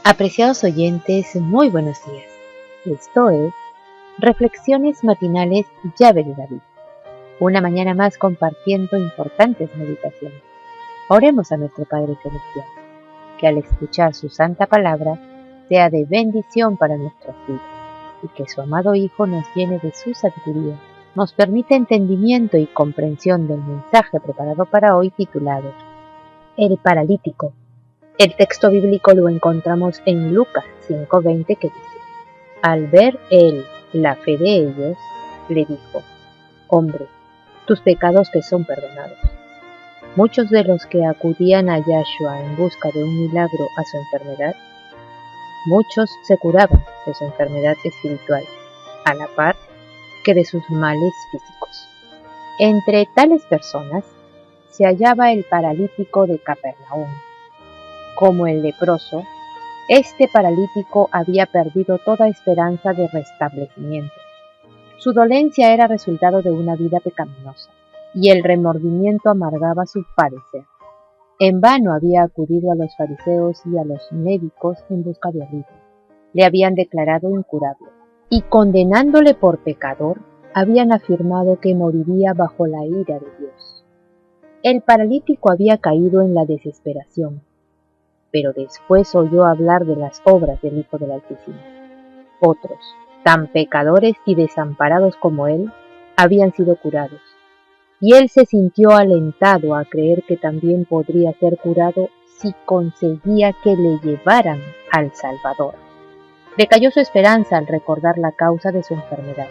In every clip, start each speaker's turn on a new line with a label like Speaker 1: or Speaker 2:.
Speaker 1: Apreciados oyentes, muy buenos días. Esto es Reflexiones Matinales Llave de David. Una mañana más compartiendo importantes meditaciones. Oremos a nuestro Padre Celestial, que al escuchar su santa palabra sea de bendición para nuestras vidas y que su amado Hijo nos llene de su sabiduría, nos permita entendimiento y comprensión del mensaje preparado para hoy titulado El paralítico. El texto bíblico lo encontramos en Lucas 5:20 que dice: Al ver él la fe de ellos, le dijo: Hombre, tus pecados te son perdonados. Muchos de los que acudían a Yahshua en busca de un milagro a su enfermedad, muchos se curaban de su enfermedad espiritual, a la par que de sus males físicos. Entre tales personas se hallaba el paralítico de Capernaum. Como el leproso, este paralítico había perdido toda esperanza de restablecimiento. Su dolencia era resultado de una vida pecaminosa, y el remordimiento amargaba su padecer. En vano había acudido a los fariseos y a los médicos en busca de alivio. Le habían declarado incurable, y condenándole por pecador, habían afirmado que moriría bajo la ira de Dios. El paralítico había caído en la desesperación, pero después oyó hablar de las obras del Hijo del Altísimo. Otros, tan pecadores y desamparados como él, habían sido curados, y él se sintió alentado a creer que también podría ser curado si conseguía que le llevaran al Salvador. Decayó su esperanza al recordar la causa de su enfermedad,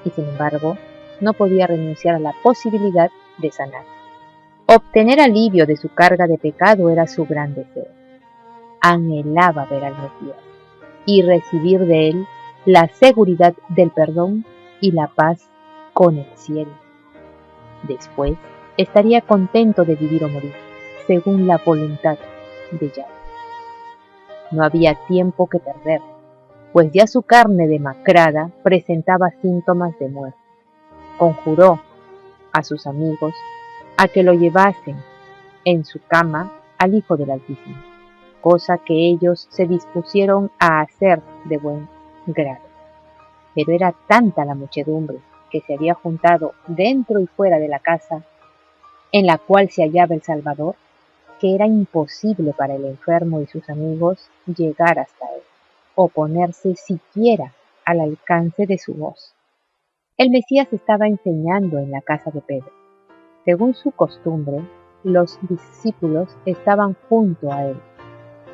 Speaker 1: y sin embargo, no podía renunciar a la posibilidad de sanar. Obtener alivio de su carga de pecado era su gran deseo. Anhelaba ver al Mesías y recibir de él la seguridad del perdón y la paz con el cielo. Después estaría contento de vivir o morir, según la voluntad de Yahweh. No había tiempo que perder, pues ya su carne demacrada presentaba síntomas de muerte. Conjuró a sus amigos a que lo llevasen en su cama al Hijo del Altísimo, cosa que ellos se dispusieron a hacer de buen grado. Pero era tanta la muchedumbre que se había juntado dentro y fuera de la casa en la cual se hallaba el Salvador, que era imposible para el enfermo y sus amigos llegar hasta él, o ponerse siquiera al alcance de su voz. El Mesías estaba enseñando en la casa de Pedro. Según su costumbre, los discípulos estaban junto a él,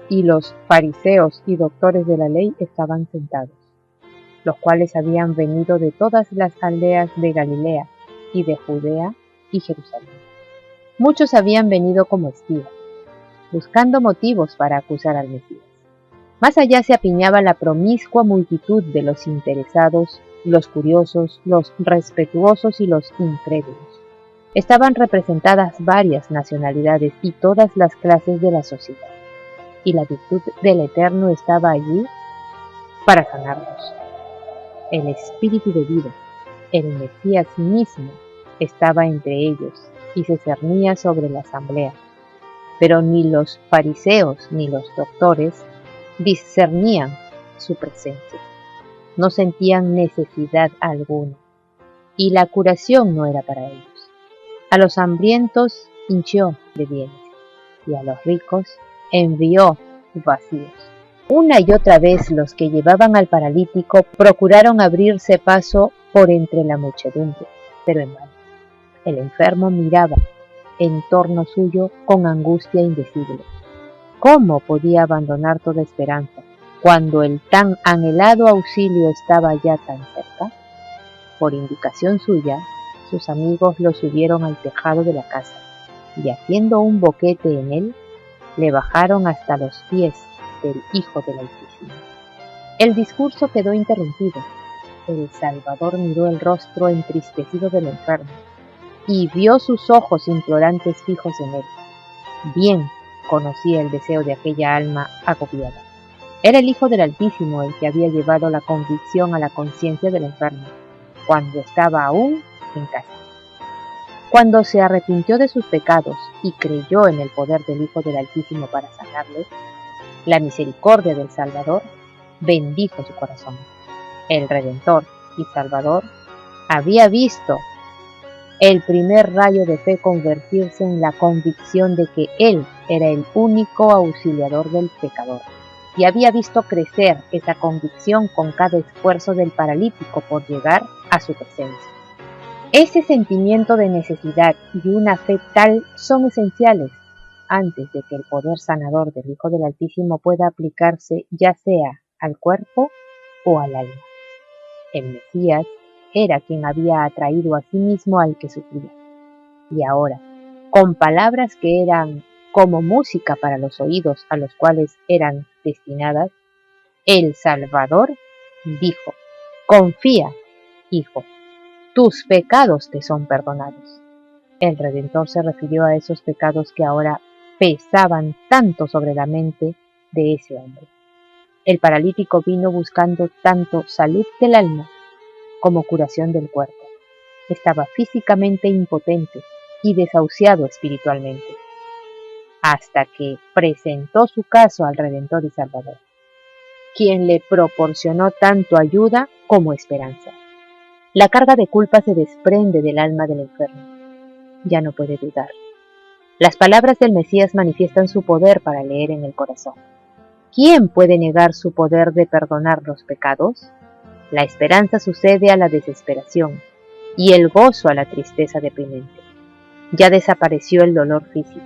Speaker 1: y los fariseos y doctores de la ley estaban sentados, los cuales habían venido de todas las aldeas de Galilea y de Judea y Jerusalén. Muchos habían venido como espías, buscando motivos para acusar al Mesías. Más allá se apiñaba la promiscua multitud de los interesados, los curiosos, los respetuosos y los incrédulos. Estaban representadas varias nacionalidades y todas las clases de la sociedad, y la virtud del Eterno estaba allí para sanarlos. El Espíritu de vida, el Mesías mismo, estaba entre ellos y se cernía sobre la asamblea. Pero ni los fariseos ni los doctores discernían su presencia. No sentían necesidad alguna, y la curación no era para ellos. A los hambrientos hinchió de bienes, y a los ricos envió vacíos. Una y otra vez los que llevaban al paralítico procuraron abrirse paso por entre la muchedumbre, pero en vano. El enfermo miraba en torno suyo con angustia indecible. ¿Cómo podía abandonar toda esperanza cuando el tan anhelado auxilio estaba ya tan cerca? Por indicación suya, sus amigos lo subieron al tejado de la casa, y haciendo un boquete en él, le bajaron hasta los pies del Hijo del Altísimo. El discurso quedó interrumpido. El Salvador miró el rostro entristecido del enfermo y vio sus ojos implorantes fijos en él. Bien conocía el deseo de aquella alma agobiada. Era el Hijo del Altísimo el que había llevado la convicción a la conciencia del enfermo, cuando estaba aún en casa. Cuando se arrepintió de sus pecados y creyó en el poder del Hijo del Altísimo para sanarle, la misericordia del Salvador bendijo su corazón. El Redentor y Salvador había visto el primer rayo de fe convertirse en la convicción de que Él era el único auxiliador del pecador, y había visto crecer esa convicción con cada esfuerzo del paralítico por llegar a su presencia. Ese sentimiento de necesidad y una fe tal son esenciales antes de que el poder sanador del Hijo del Altísimo pueda aplicarse ya sea al cuerpo o al alma. El Mesías era quien había atraído a sí mismo al que sufría. Y ahora, con palabras que eran como música para los oídos a los cuales eran destinadas, el Salvador dijo: confía, hijo, tus pecados te son perdonados. El Redentor se refirió a esos pecados que ahora pesaban tanto sobre la mente de ese hombre. El paralítico vino buscando tanto salud del alma como curación del cuerpo. Estaba físicamente impotente y desahuciado espiritualmente, hasta que presentó su caso al Redentor y Salvador, quien le proporcionó tanto ayuda como esperanza. La carga de culpa se desprende del alma del enfermo. Ya no puede dudar. Las palabras del Mesías manifiestan su poder para leer en el corazón. ¿Quién puede negar su poder de perdonar los pecados? La esperanza sucede a la desesperación y el gozo a la tristeza deprimente. Ya desapareció el dolor físico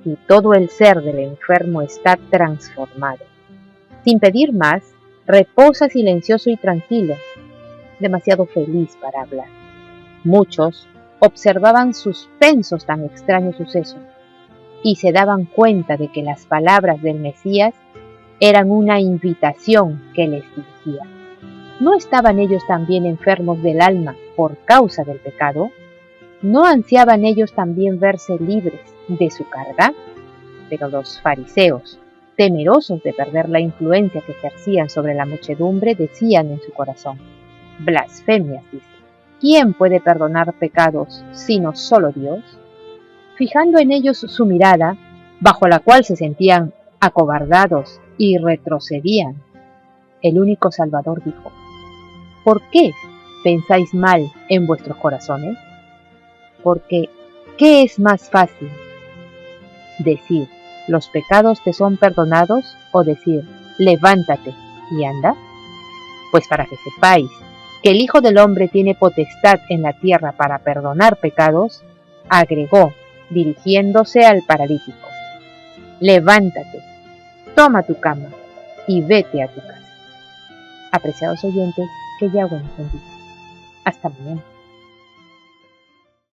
Speaker 1: y todo el ser del enfermo está transformado. Sin pedir más, reposa silencioso y tranquilo, demasiado feliz para hablar. Muchos observaban suspensos tan extraño suceso y se daban cuenta de que las palabras del Mesías eran una invitación que les dirigía. ¿No estaban ellos también enfermos del alma por causa del pecado? ¿No ansiaban ellos también verse libres de su carga? Pero los fariseos, temerosos de perder la influencia que ejercían sobre la muchedumbre, decían en su corazón: blasfemias, dice. ¿Quién puede perdonar pecados sino solo Dios? Fijando en ellos su mirada, bajo la cual se sentían acobardados y retrocedían, el único Salvador dijo: ¿por qué pensáis mal en vuestros corazones? Porque, ¿qué es más fácil? ¿Decir, los pecados te son perdonados, o decir, levántate y anda? Pues para que sepáis que el Hijo del Hombre tiene potestad en la tierra para perdonar pecados, agregó, dirigiéndose al paralítico: levántate, toma tu cama y vete a tu casa. Apreciados oyentes, que Yahweh nos bendiga. Hasta mañana.